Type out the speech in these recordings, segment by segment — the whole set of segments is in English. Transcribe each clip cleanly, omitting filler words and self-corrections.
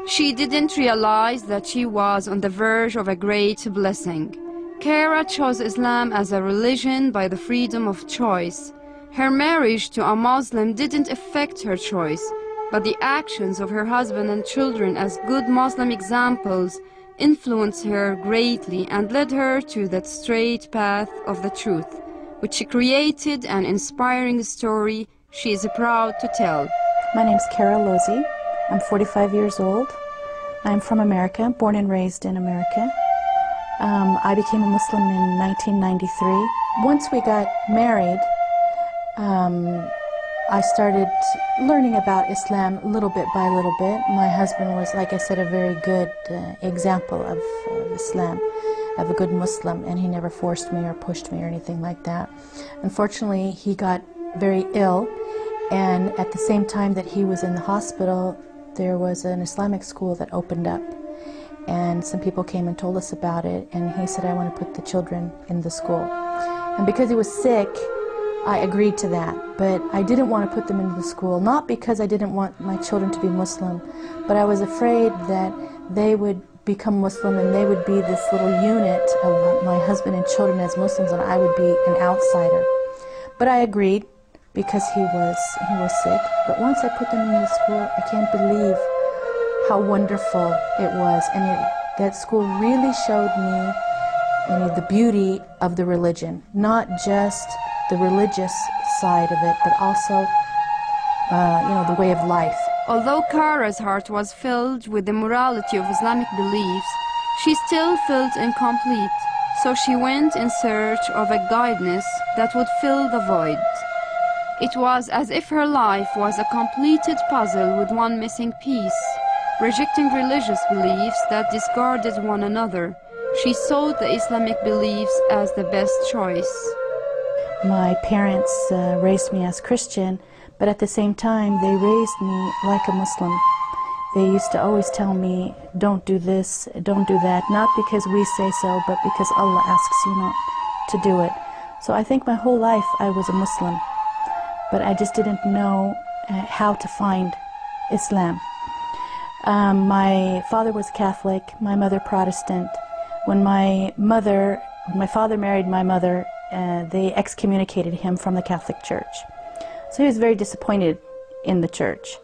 She didn't realize that she was on the verge of a great blessing. Kara chose Islam as a religion by the freedom of choice. Her marriage to a Muslim didn't affect her choice, but the actions of her husband and children as good Muslim examples influenced her greatly and led her to that straight path of the truth, which created an inspiring story she is proud to tell. My name's Kara Lozzi. I'm 45 years old. I'm from America, born and raised in America. I became a Muslim in 1993. Once we got married, I started learning about Islam little bit by little bit. My husband was, like I said, a very good example of Islam, of a good Muslim, and he never forced me or pushed me or anything like that. Unfortunately, he got very ill, and at the same time that he was in the hospital, there was an Islamic school that opened up, and some people came and told us about it, and he said, I want to put the children in the school. And because he was sick, I agreed to that, but I didn't want to put them into the school, not because I didn't want my children to be Muslim, but I was afraid that they would become Muslim and they would be this little unit of my husband and children as Muslims, and I would be an outsider. But I agreed because he was sick. But once I put them in the school, I can't believe how wonderful it was, and that school really showed me the beauty of the religion, not just the religious side of it, but also, the way of life. Although Kara's heart was filled with the morality of Islamic beliefs, she still felt incomplete, so she went in search of a guidance that would fill the void. It was as if her life was a completed puzzle with one missing piece. Rejecting religious beliefs that discarded one another, she sought the Islamic beliefs as the best choice. My parents raised me as Christian, but at the same time they raised me like a Muslim. They used to always tell me, don't do this, don't do that, not because we say so, but because Allah asks you not to do it. So I think my whole life I was a Muslim, but I just didn't know how to find Islam. My father was Catholic, my mother Protestant. When my father married my mother, they excommunicated him from the Catholic Church. So he was very disappointed in the church.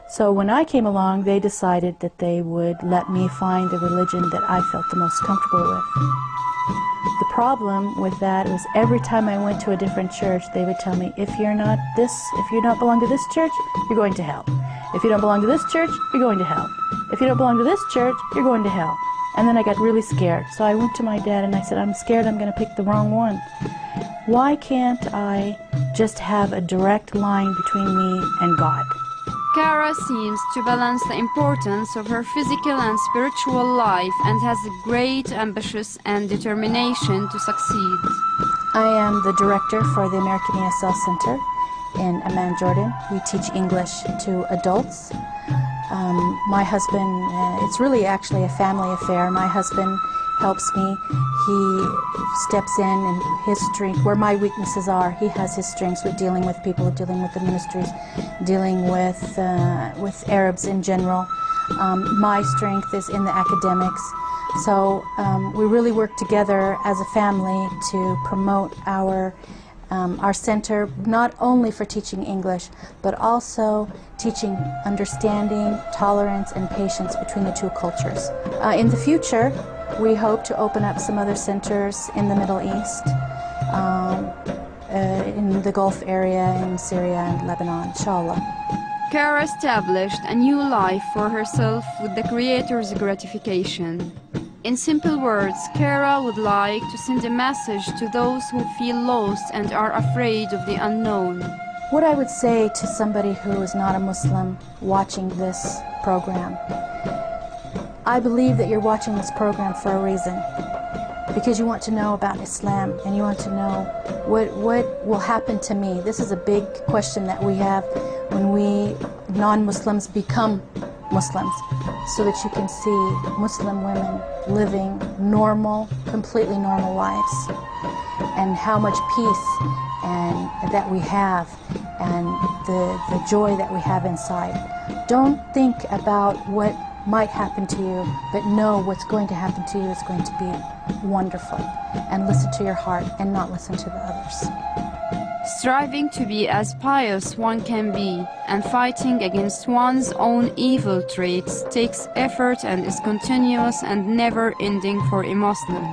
So when I came along, they decided that they would let me find the religion that I felt the most comfortable with. The problem with that was every time I went to a different church, they would tell me, if you don't belong to this church, you're going to hell. If you don't belong to this church, you're going to hell. If you don't belong to this church, you're going to hell. And then I got really scared. So I went to my dad and I said, I'm scared I'm going to pick the wrong one. Why can't I just have a direct line between me and God? Kara seems to balance the importance of her physical and spiritual life and has a great ambition and determination to succeed. I am the director for the American ESL Center in Amman, Jordan. We teach English to adults. My husband, it's really actually a family affair. My husband helps me. He steps in and his strength, where my weaknesses are, he has his strengths with dealing with people, dealing with the ministries, dealing with Arabs in general. My strength is in the academics. So we really work together as a family to promote our center, not only for teaching English, but also teaching understanding, tolerance, and patience between the two cultures. In the future, we hope to open up some other centers in the Middle East, in the Gulf area, in Syria and Lebanon, inshallah. Kara established a new life for herself with the Creator's gratification. In simple words, Kara would like to send a message to those who feel lost and are afraid of the unknown. What I would say to somebody who is not a Muslim watching this program, I believe that you're watching this program for a reason, because you want to know about Islam and you want to know what will happen to me. This is a big question that we have when we non-Muslims become Muslims, so that you can see Muslim women living normal, completely normal lives, and how much peace that we have, and the joy that we have inside. Don't think about what might happen to you, but know what's going to happen to you is going to be wonderful. And listen to your heart and not listen to the others. Striving to be as pious one can be, and fighting against one's own evil traits takes effort and is continuous and never ending for a Muslim.